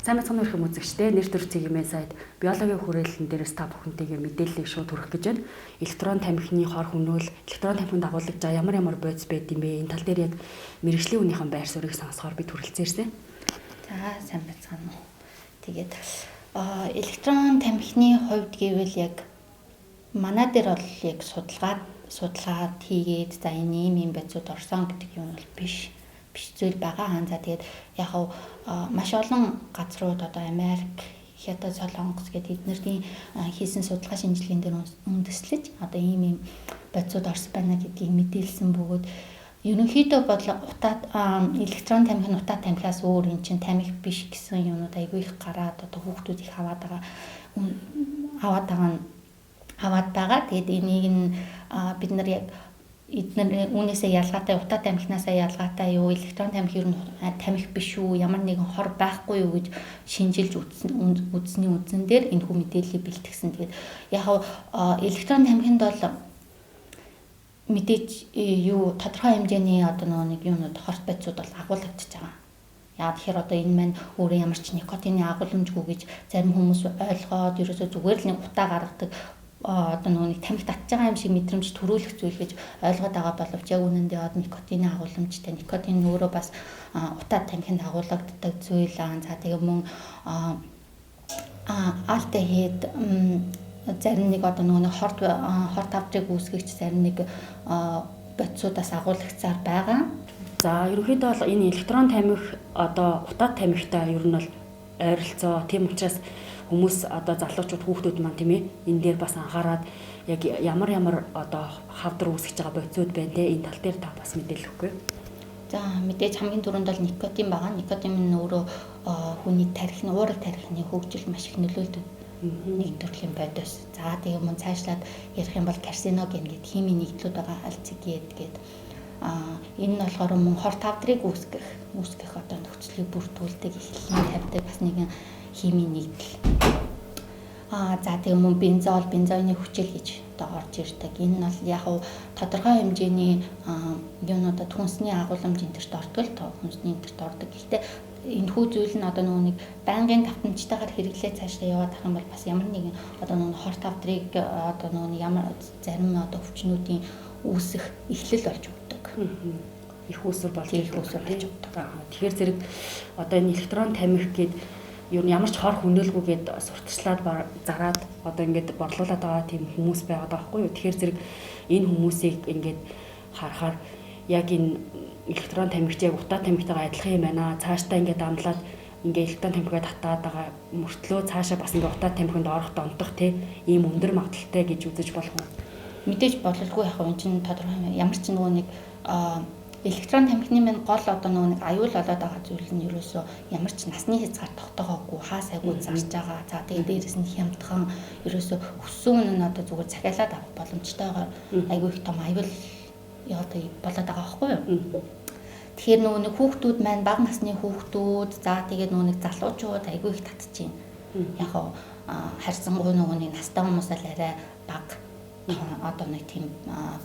Сайн мэцхан өрх юм үзэгчтэй нэр төр цэгийн сайд биологийн хүрээлэн дээрээс та бүхэнтэйгээ мэдээллийг шууд хүргэх гэж байна. Электрон тамхины хор хөнөөл, электрон тамхинд дагуулж ямар бодис байд юм бэ? Энэ тал дээр яг мэрэгжлийн үнийхэн байр суурийг сонсохоор бид хүрэлцээрсэн. За сайн мэцхан уу. Тэгээд электрон тамхины хувьд гэвэл яг манай дээр бол яг судалгаад хийгээд за энэ ийм байцууд орсон гэдэг юм бол биш зүйл байгаа. За тэгээд яг маш олон газрууд одоо Америк, Хятад, Солонгос гэдэг эднэрийн хийсэн судалгаа шинжилгээнд дээр үндэслэж одоо ийм байцууд орсон байна гэдгийг мэдээлсэн бөгөөд ерөнхийдөө бол электрон тамхи утаа тамхиас өөр эн чинь тамхи биш гэсэн юмнууд айгүй их гараад одоо хүүхдүүд их аваад байгаа. Тэгээд энийг нь бид нар яг эдгээр үүнээсээ ялгаатай утаа тамхинасаа ялгаатай юу, электрон тамхи ер нь тамхи биш үү, ямар нэгэн хор байхгүй юу гэж шинжилж үзсний үндсэн дээр энэ хүү мэдээллийг бэлтгэсэн. Тэгээд яг электрон тамхинд бол мэдээж тодорхой хэмжээний одоо нэг юунууд хорт байцууд бол агуулгадж байгаа. Яа тэгэхээр одоо энэ маань өөрөө ямар ч никотины агуулмжгүй гэж зарим хүмүүс ойлгоод ерөөсөө зүгээр л нэг утаа гаргадаг одоо нэг тамхи татж байгаа юм шиг мэдрэмж төрүүлэх зүйл гэж ойлгоод байгаа боловч яг үнэндээ никотины агуулмжтай. Никотин өөрөө бас утаа тамхинд агуулгаддаг зүйл. За тэгээ мөн альдегид зарим нэг одоо нэг хорт авдрыг үүсгэгч зарим нэг бодисуудаас агуулгацаар байгаа. За ерөнхийдөө бол энэ электрон тамхи одоо утаа тамхитай ер нь бол ойролцоо. Тийм учраас хүмүүс одоо залуучууд хүүхдүүд маань тийм ээ энэ дээр бас анхаарад яг ямар одоо хавдар үүсгэж байгаа бодисууд байна те энэ тал дээр та бас мэдээлэл өгөхгүй. За мэдээж хамгийн түрүүнд бол никотин байгаа. Никотин нь өөрөө хүний тархины уурэг тархины хөгжилд маш их нөлөөлдөг нэг төрлийн бодис. За тэгээ мөн цаашлаад ярих юм бол карциноген гэдэг химийн нэгдлүүд байгаа, альцгид гэдэг. Энэ нь болохоор мөн хорт авдрыг үүсгэх одоо нөхцөлийг бүрдүүлдэг, эхлэлийн тавьдаг бас нэгэн химийн нэгдэл. За тэгээ мөн бензоины хүчил гэж одоо орж ирдэг. Энэ нь бол яг тодорхой хэмжээний юунуудад хүнсний агуулмж энтерт ордог л хүнсний энтерт ордог. Гэхдээ энэ хүү зүйл нь одоо нэг байнгын давтамжтайгаар хэрэглээ цаашдаа яваад ах юм бол бас ямар нэгэн одоо хорт авдрыг одоо ямар зарим одоо өвчнүүдийн үүсэх эхлэл болж өгдөг. Их үүсвэр болж өгдөг. Тэгэхээр зэрэг одоо энэ электрон тамхи гээд ер нь ямар ч хор хөнөөлгүйгээд сурталчлаад зараад одоо ингээд борлуулад байгаа тийм хүмүүс байгаад байгаа байхгүй юу. Тэгэхээр зэрэг энэ хүмүүсийг ингээд харахаар яг энэ электрон тамхич яг утаа тамхитайгаа адилхан юм байна. Цаашдаа ингээд амлаад ингээд электрон тамхигаа татаад байгаа мөртлөө цаашаа бас ингээд утаа тамхинд орох донтох ийм өндөр магадaltaй гэж үзэж болох уу? Мэдээж бололгүй яг энэ чинь тодорхой ямар ч нэг электрон тамхины маань гол одоо нэг аюул болоод байгаа зүйл нь ерөөсөө ямар ч насны хязгаар тогтоогоогүй хаа сайгүй зарж байгаа. За тэгээ дээрэс нь хямдхан ерөөсөө өссөн нь одоо зүгээр захиалаад авах боломжтойгоор айгүй их том аюул одоо болоод байгаа байхгүй юу? Тэгэхээр нэг хүүхдүүд маань бага насны хүүхдүүд за тэгээд нэг залуучууд айгүй их татчихээн. Яг харьцангуй нэг настай хүмүүс л арай бага одоо нэг тийм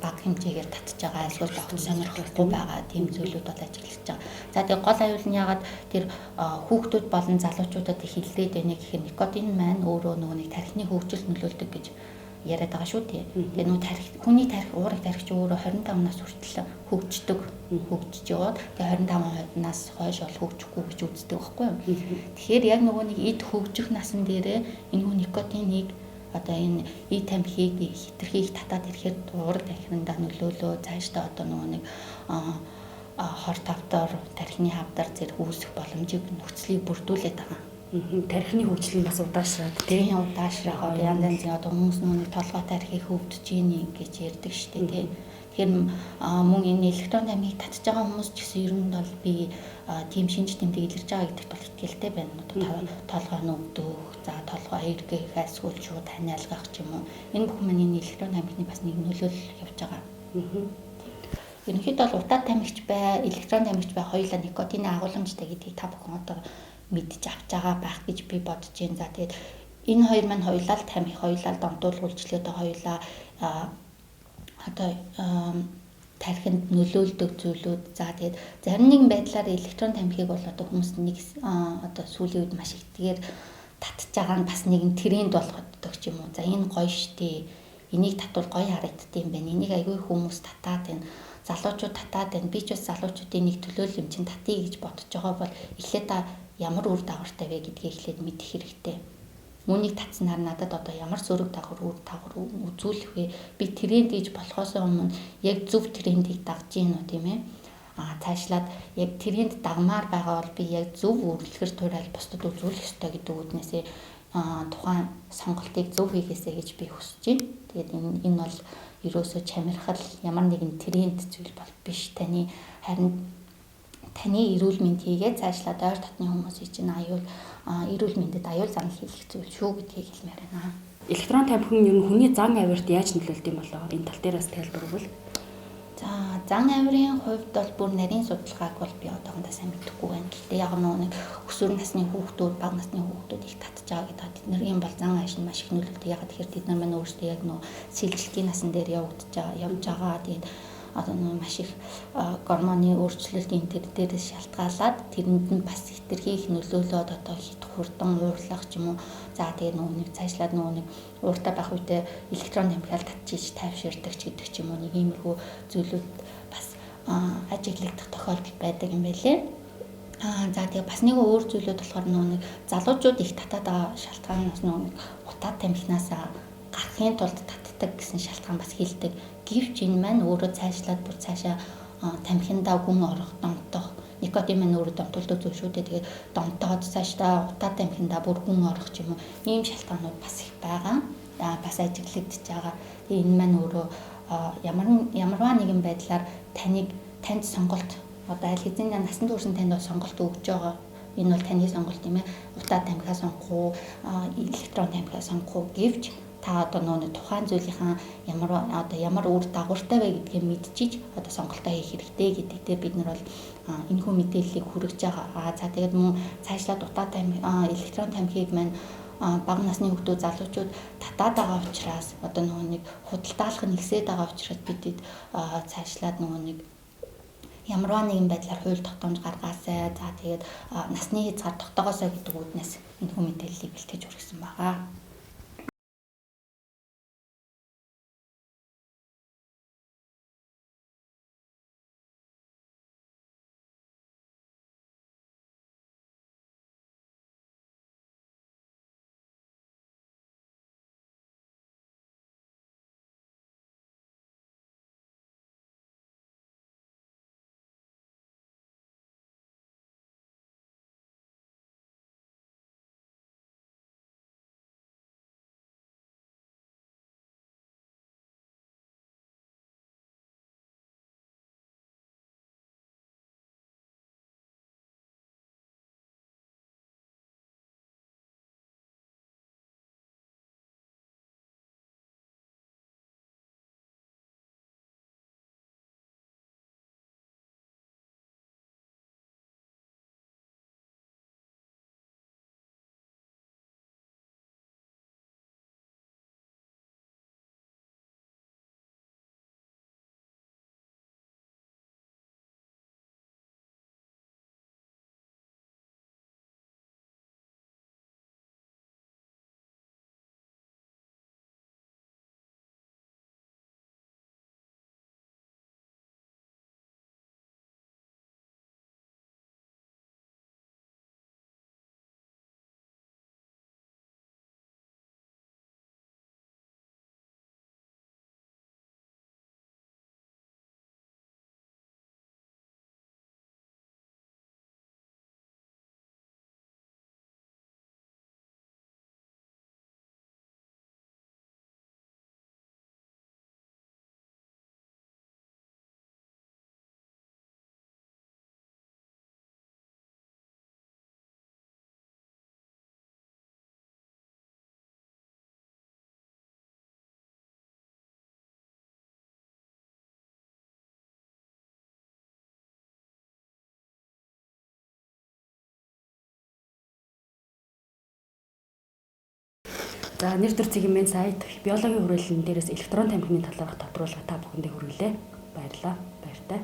баг хэмжээгээр татж байгаа эсвэл огт сонирхолтой байгаа тийм зүйлүүд бол ажиглаж байгаа. За тэгээ гол аюул нь ягаад тэр хүүхдүүд болон залуучуудад их хилдээд байна гэхээр никотин маань өөрөө нэг тархины хөгжилд нөлөөлдөг гэж яриад байгаа шүү дээ. Тэгээ хүний тархи уурэг тархич өөрөө 25 нас хүртэл хөгжиж яваад тэгээ 25 нас хойш бол хөгжихгүй гэж үздэг байхгүй юу. Тэгэхээр яг нэг эд хөгжих насан дээрээ энэ никотиныг одоо энэ тамхиг хитрхийг татаад ирэхэд уурэг тархиндаа нөлөөлөө цаашдаа одоо нэг хорт авдар, тархины хавдар зэрэг үүсэх боломжийг нөхцөлийг бүрдүүлээд байгаа. Тархины хөгжил нь бас удаашраад тийм удаашраад янз одоо хүмүүс нэг толгой тархийг хөвдөж ийн гэж ярьдаг шүү дээ. Тэгэхээр мөн энэ электрон тамхиг татж байгаа хүмүүс ч гэсэн ер нь бол би тийм шинж тэмдэг илэрж байгаа гэдэгт бол итгэлтэй байна. Толгой нүгдөх, за толгой эргэх, альсгүй шууд ханиалгах ч юм уу. Энэ бүхэн маань энэ электрон тамхины бас нэг нөлөөлөл явж байгаа. Ерөнхийдөө бол утаа тамхич бай, электрон тамхич бай хоёулаа никотины агуулмжтай гэдгийг та бүхэн одоо мэдж авч байгаа байх гэж би бодож байна. За тэгээд энэ хоёр маань хоёулаа л тамхи хоёулаа л донтуулж үйлчлээд хоёулаа одоо тархинд нөлөөлдөг зүйлүүд. За тэгээд зарим нэгэн байдлаар электрон тамхиг бол одоо хүмүүс нэг одоо сүүлийн үед маш ихтэйгээр татж байгаа нь бас нэгэн тренд болгоод ч юм уу. За энэ гоё штэ. Энийг татвал гоё харагддсан байна. Энийг аягүй хүмүүс татаад байна. Залуучууд татаад байна. Би ч бас залуучуудын нэг төлөөлөл юм чинь татъя гэж бодож байгаа бол эхлээд ямар үр дагавартай вэ гэдгийг эхлээд мэдэх хэрэгтэй. Үүнийг татснаар надад одоо ямар сөрөг дагавар үзүүлэх вэ? Би тренд гэж болохоос өмнө яг зөв трендийг дагж гин үү тийм ээ? Цаашлаад яг тренд дагмаар байгаа бол би яг зөв үргэлжлэхэр туурай бусдад үзүүлэх ёстой гэдэг үднээсээ тухайн сонголтыг зөв хийгээсэй гэж би хүсэж байна. Тэгээд энэ бол ерөөсөө чамирхал ямар нэгэн тренд зүйл бол биш. Харин таны эрүүл мэнд хийгээд цаашлаад ойр дотны хүмүүсийн чинь эрүүл мэндэд аюул занал хийх зүйл шүү гэдгийг хэлмээр байна. Электрон тамхин ер нь хүний зан авирт яаж нөлөөлдөг юм болоо? Энэ тал дээрээс тайлбарвал. За зан авирын хувьд бол бүр нарийн судалгааг бол би одоохондоо сайн мэдэхгүй байна. Гэхдээ яг нэг өсвөр насны хүүхдүүд, бага насны хүүхдүүд их татж байгаа гэдэг тэдний бол зан авирт нь маш их нөлөөлдөг. Яг тэгэхээр тэд нар маань өөрсдөө яг сэлжилтийн насан дээр явж байгаа. Тэгээд одоо маш их гормоны өөрчлөлт энэ төр дээрээс шалтгаалаад тэрэнд нь бас хэтэрхий их нөлөөлөд одоо хит хурдан уурлах ч юм уу. За тэгээ нэг цаашлаад нэг ууртаа байх үедээ электрон тамхиал татчихж тайвширдаг ч гэдэг ч юм уу. Нэг иймэрхүү зүйлүүд бас ажиглагдах тохиолдол байдаг юм байлээ. За тэгээ бас нэг өөр зүйлүүд болохоор нэг залуучууд их татаад байгаа шалтгаанаас нэг утаа тамхинаас гарахын тулд татдаг гэсэн шалтгаан бас хэлдэг. Гэвч энэ маань өөрөө цаашлаад бүр цаашаа тамхиндаа гүн орох, домтох, никотин маань өөрөө домтолдог зүйл шүү дээ. Тэгээд домтоод цаашдаа утаа тамхиндаа бүр гүн орох ч юм уу. Ийм шалтгаанууд бас их байгаа. Бас ажиглагдж байгаа. Тэгээд энэ маань өөрөө ямарваа нэгэн байдлаар танд сонголт одоо аль хэзээ насан турш танд сонголт өгж байгаа. Энэ бол таны сонголт юм ээ. Утаа тамхиа сонгох уу, электрон тамхиа сонгох уу гэвч та одоо тухайн зүйлийнхаа ямар үр дагавартай вэ гэдгийг мэдчихэж одоо сонголтоо хийх хэрэгтэй гэдэгтээ бид нар бол энэхүү мэдээллийг хүргэж байгаа. За тэгээд мөн цаашлаад утаа электрон тамхиг маань бага насны хүүхдүүд, залуучууд татаад байгаа учраас одоо нэг худалдаалах нь ихсээд байгаа учраас бидэд цаашлаад нэг ямарваа нэгэн байдлаар хууль тогтоомж гаргаасай. За тэгээд насны хязгаар тогтоогоосай гэдэг үүднээс энэхүү мэдээллийг бэлтгэж хүргэсэн байгаа. За нэр төр цэгийн сайт биологийн хүрээлэн дээрээс электрон тамхины талаарх тодруулга та бүхэндээ хүргэлээ. Баярлалаа. баяртай.